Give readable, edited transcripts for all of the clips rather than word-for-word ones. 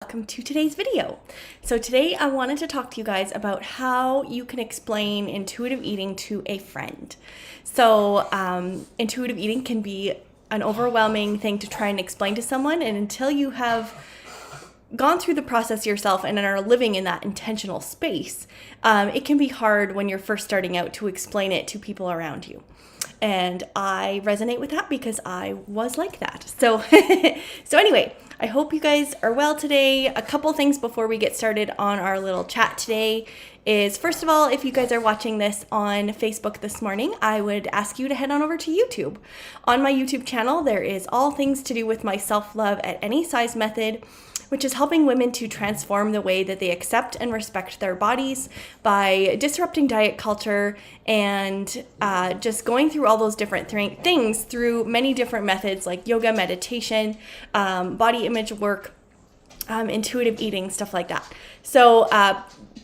Welcome to today's video. So today I wanted to talk to you guys about how you can explain intuitive eating to a friend. So intuitive eating can be an overwhelming thing to try and explain to someone, and until you have gone through the process yourself and are living in that intentional space, it can be hard when you're first starting out to explain it to people around you. And I resonate with that because I was like that. So anyway, I hope you guys are well today. A couple things before we get started on our little chat today is, first of all, if you guys are watching this on Facebook this morning, I would ask you to head on over to YouTube. On my YouTube channel, there is all things to do with my self-love at any size method, which is helping women to transform the way that they accept and respect their bodies by disrupting diet culture and just going through all those different things through many different methods like yoga, meditation, body image work, intuitive eating, stuff like that. So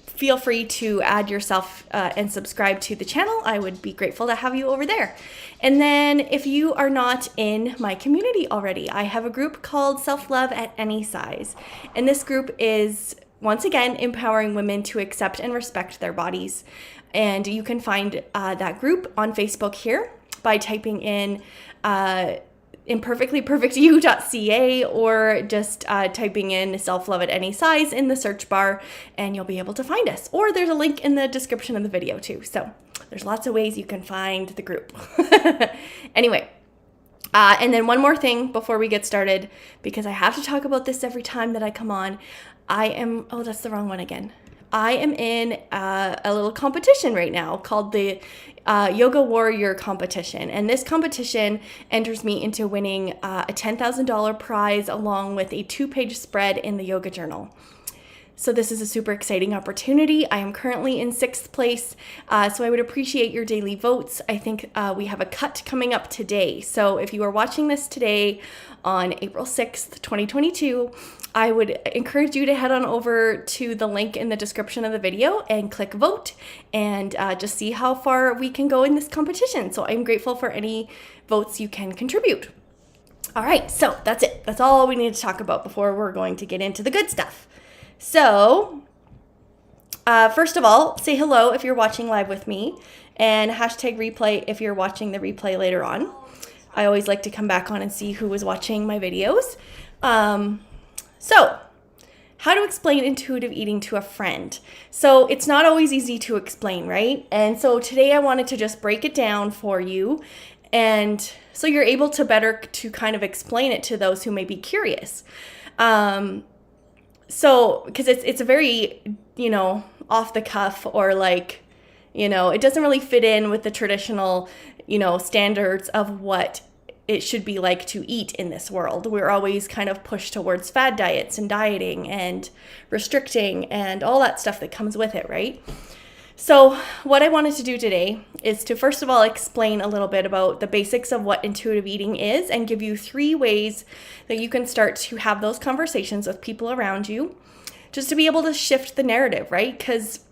feel free to add yourself and subscribe to the channel. I would be grateful to have you over there. And then if you are not in my community already, I have a group called Self-Love at Any Size. And this group is, once again, empowering women to accept and respect their bodies. And you can find that group on Facebook here by typing in imperfectlyperfectyou.ca or just typing in self-love at any size in the search bar, and you'll be able to find us. Or there's a link in the description of the video too. So there's lots of ways you can find the group. Anyway, and then one more thing before we get started, because I have to talk about this every time that I come on. That's the wrong one again. I am in a little competition right now called the Yoga Warrior competition. And this competition enters me into winning a $10,000 prize along with a 2-page spread in the yoga journal. So this is a super exciting opportunity. I am currently in 6th place, so I would appreciate your daily votes. I think we have a cut coming up today. So if you are watching this today on April 6th, 2022, I would encourage you to head on over to the link in the description of the video and click vote and just see how far we can go in this competition. So I'm grateful for any votes you can contribute. All right, so that's it. That's all we need to talk about before we're going to get into the good stuff. So, first of all, say hello if you're watching live with me, and hashtag replay if you're watching the replay later on. I always like to come back on and see who was watching my videos. So, how to explain intuitive eating to a friend. So, it's not always easy to explain, right? And so today I wanted to just break it down for you, and so you're able to better to kind of explain it to those who may be curious. So, because it's a very, off the cuff, or it doesn't really fit in with the traditional, standards of what it should be like to eat in this world. We're always kind of pushed towards fad diets and dieting and restricting and all that stuff that comes with it, right? So what I wanted to do today is to first of all explain a little bit about the basics of what intuitive eating is and give you 3 ways that you can start to have those conversations with people around you, just to be able to shift the narrative, right? Because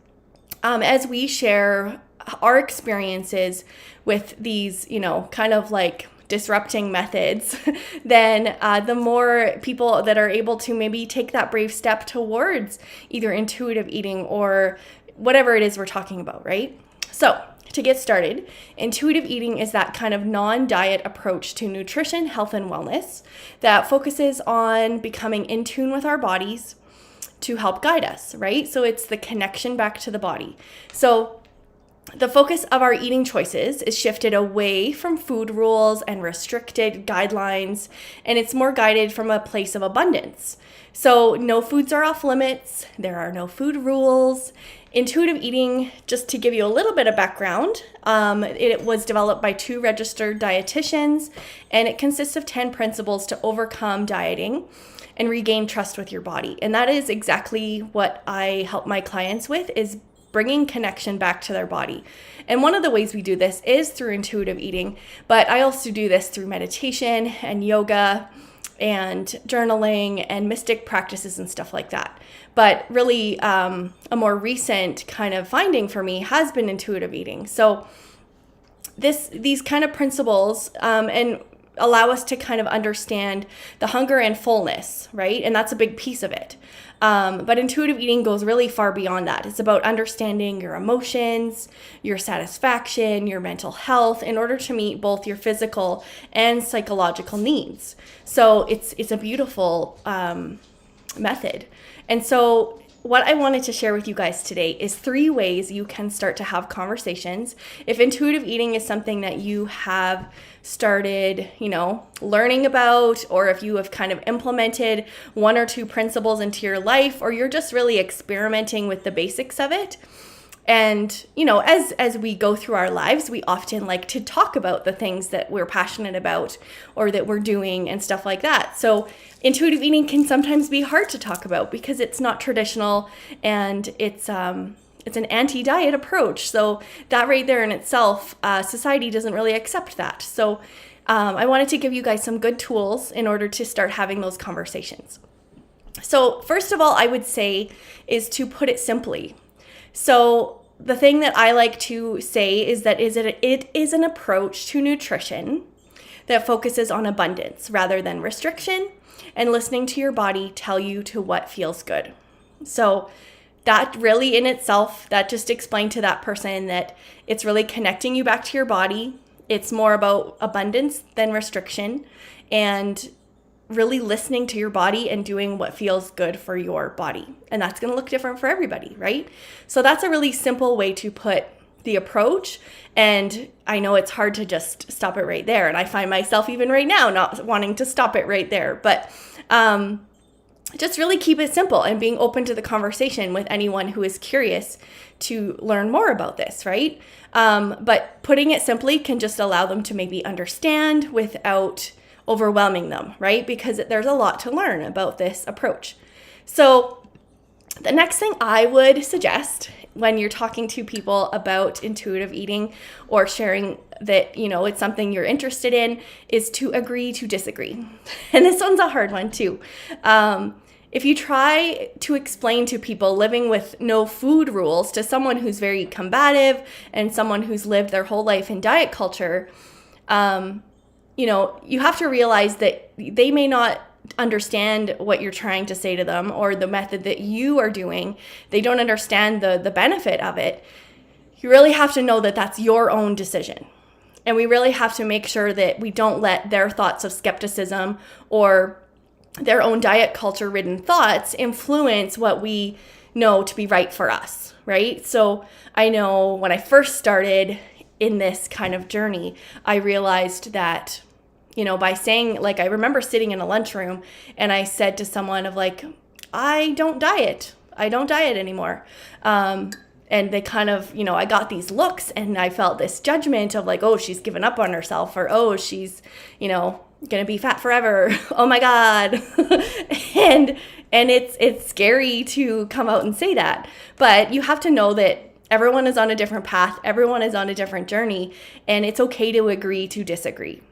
as we share our experiences with these, kind of like disrupting methods, then the more people that are able to maybe take that brave step towards either intuitive eating or whatever it is we're talking about, right? So to get started, intuitive eating is that kind of non-diet approach to nutrition, health, and wellness that focuses on becoming in tune with our bodies to help guide us, right? So it's the connection back to the body. So the focus of our eating choices is shifted away from food rules and restricted guidelines, and it's more guided from a place of abundance. So no foods are off limits. There are no food rules. Intuitive eating, just to give you a little bit of background, it was developed by 2 registered dietitians, and it consists of 10 principles to overcome dieting and regain trust with your body. And that is exactly what I help my clients with, is bringing connection back to their body. And one of the ways we do this is through intuitive eating, but I also do this through meditation and yoga and journaling and mystic practices and stuff like that. But really, a more recent kind of finding for me has been intuitive eating. So these kind of principles, and allow us to kind of understand the hunger and fullness, right? And that's a big piece of it. But intuitive eating goes really far beyond that. It's about understanding your emotions, your satisfaction, your mental health in order to meet both your physical and psychological needs. So it's a beautiful method. And so what I wanted to share with you guys today is 3 ways you can start to have conversations. If intuitive eating is something that you have started, learning about, or if you have kind of implemented 1 or 2 principles into your life, or you're just really experimenting with the basics of it. And, as we go through our lives, we often like to talk about the things that we're passionate about or that we're doing and stuff like that. So intuitive eating can sometimes be hard to talk about because it's not traditional and it's an anti-diet approach. So that right there in itself, society doesn't really accept that. So I wanted to give you guys some good tools in order to start having those conversations. So first of all, I would say is to put it simply. So the thing that I like to say is that it is an approach to nutrition that focuses on abundance rather than restriction and listening to your body tell you to what feels good. So that really in itself, that just explained to that person that it's really connecting you back to your body. It's more about abundance than restriction and really listening to your body and doing what feels good for your body. And that's going to look different for everybody, right? So that's a really simple way to put the approach. And I know it's hard to just stop it right there. And I find myself even right now not wanting to stop it right there. But just really keep it simple and being open to the conversation with anyone who is curious to learn more about this, right? But putting it simply can just allow them to maybe understand without overwhelming them, right? Because there's a lot to learn about this approach. So the next thing I would suggest when you're talking to people about intuitive eating or sharing that, it's something you're interested in is to agree to disagree. And this one's a hard one too. If you try to explain to people living with no food rules to someone who's very combative and someone who's lived their whole life in diet culture, you have to realize that they may not understand what you're trying to say to them or the method that you are doing. They don't understand the benefit of it. You really have to know that that's your own decision. And we really have to make sure that we don't let their thoughts of skepticism or their own diet culture ridden thoughts influence what we know to be right for us, right? So I know when I first started in this kind of journey, I realized that, by saying, I remember sitting in a lunchroom and I said to someone of I don't diet anymore. And they kind of, I got these looks and I felt this judgment of oh, she's given up on herself, or, oh, she's, gonna be fat forever. Oh my God. and it's scary to come out and say that, but you have to know that everyone is on a different path. Everyone is on a different journey, and it's okay to agree to disagree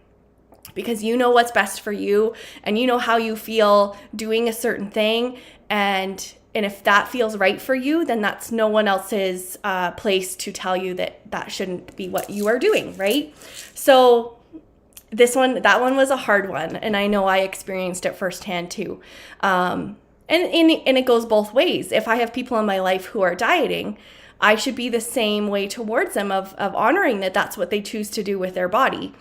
because you know what's best for you and you know how you feel doing a certain thing. And if that feels right for you, then that's no one else's place to tell you that shouldn't be what you are doing, right? So that one was a hard one, and I know I experienced it firsthand too. And it goes both ways. If I have people in my life who are dieting, I should be the same way towards them of honoring that that's what they choose to do with their body.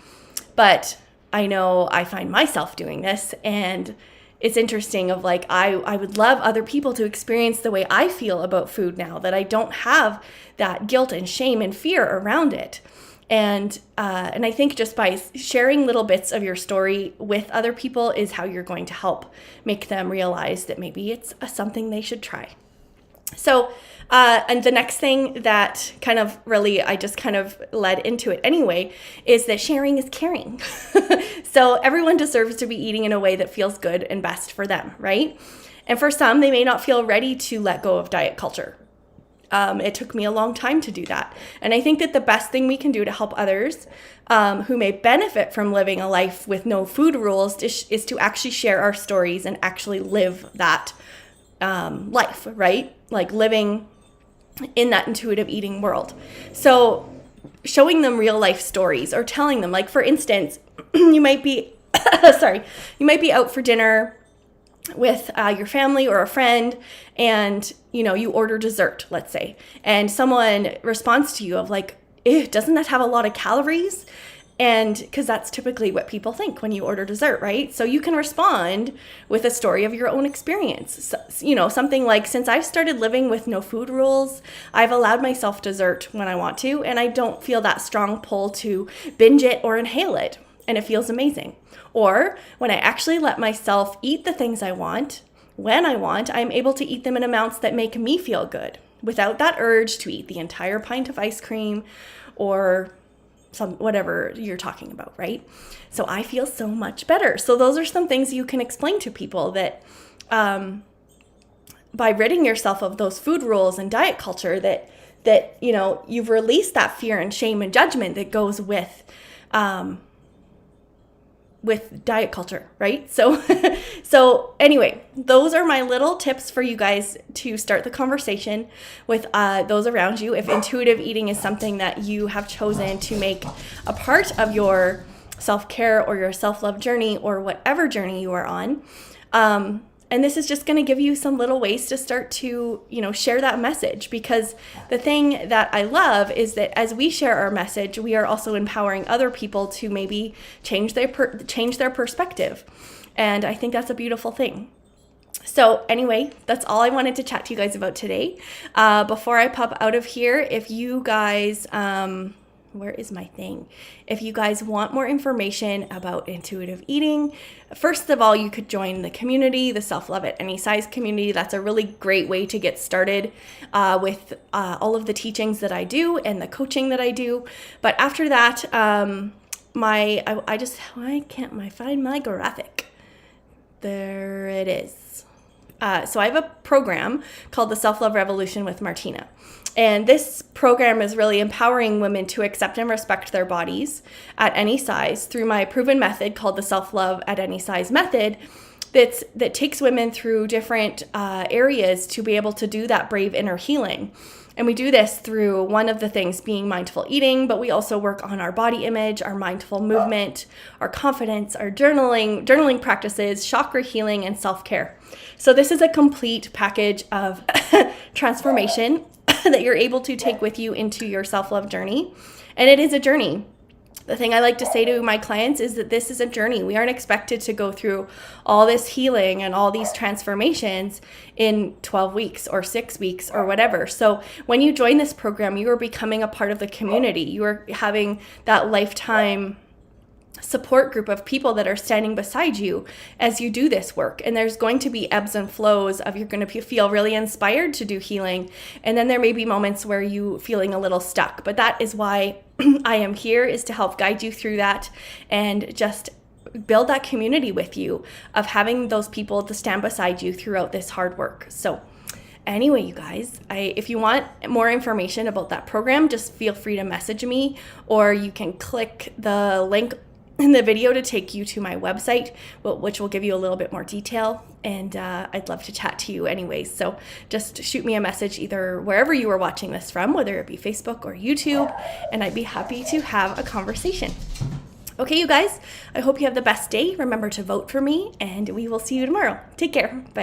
But I know I find myself doing this, and it's interesting of I would love other people to experience the way I feel about food now, that I don't have that guilt and shame and fear around it. And I think just by sharing little bits of your story with other people is how you're going to help make them realize that maybe it's something they should try. So, and the next thing that kind of really, I just kind of led into it anyway, is that sharing is caring. So everyone deserves to be eating in a way that feels good and best for them, right? And for some, they may not feel ready to let go of diet culture. It took me a long time to do that. And I think that the best thing we can do to help others who may benefit from living a life with no food rules is to actually share our stories and actually live that life, right? Living in that intuitive eating world. So showing them real life stories or telling them, like, for instance, you might be, you might be out for dinner with your family or a friend, and you order dessert, let's say, and someone responds to you of like, ew, doesn't that have a lot of calories? And because that's typically what people think when you order dessert, right? So you can respond with a story of your own experience. So, something like, since I've started living with no food rules, I've allowed myself dessert when I want to, and I don't feel that strong pull to binge it or inhale it, and it feels amazing. Or when I actually let myself eat the things I want, when I want, I'm able to eat them in amounts that make me feel good without that urge to eat the entire pint of ice cream or whatever you're talking about, right? So I feel so much better. So those are some things you can explain to people, that by ridding yourself of those food rules and diet culture, that you've released that fear and shame and judgment that goes with diet culture, right? So anyway, those are my little tips for you guys to start the conversation with those around you. If intuitive eating is something that you have chosen to make a part of your self-care or your self-love journey, or whatever journey you are on, and this is just going to give you some little ways to start to, share that message. Because the thing that I love is that as we share our message, we are also empowering other people to maybe change their perspective. And I think that's a beautiful thing. So anyway, that's all I wanted to chat to you guys about today. Before I pop out of here, if you guys... where is my thing? If you guys want more information about intuitive eating, first of all, you could join the community, the Self-Love at Any Size community. That's a really great way to get started with all of the teachings that I do and the coaching that I do. But after that, why can't I find my graphic? There it is. So I have a program called the Self-Love Revolution with Martina. And this program is really empowering women to accept and respect their bodies at any size through my proven method called the Self-Love at Any Size method, that takes women through different areas to be able to do that brave inner healing. And we do this through one of the things being mindful eating, but we also work on our body image, our mindful movement, our confidence, our journaling practices, chakra healing, and self-care. So this is a complete package of transformation that you're able to take with you into your self-love journey. And it is a journey. The thing I like to say to my clients is that this is a journey. We aren't expected to go through all this healing and all these transformations in 12 weeks or 6 weeks or whatever. So when you join this program, you are becoming a part of the community. You are having that lifetime support group of people that are standing beside you as you do this work. And there's going to be ebbs and flows of, you're going to feel really inspired to do healing. And then there may be moments where you feeling a little stuck, but that is why I am here, is to help guide you through that and just build that community with you of having those people to stand beside you throughout this hard work. So anyway, you guys, if you want more information about that program, just feel free to message me, or you can click the link in the video to take you to my website, which will give you a little bit more detail. And I'd love to chat to you anyways. So just shoot me a message either wherever you are watching this from, whether it be Facebook or YouTube, and I'd be happy to have a conversation. Okay, you guys, I hope you have the best day. Remember to vote for me, and we will see you tomorrow. Take care. Bye.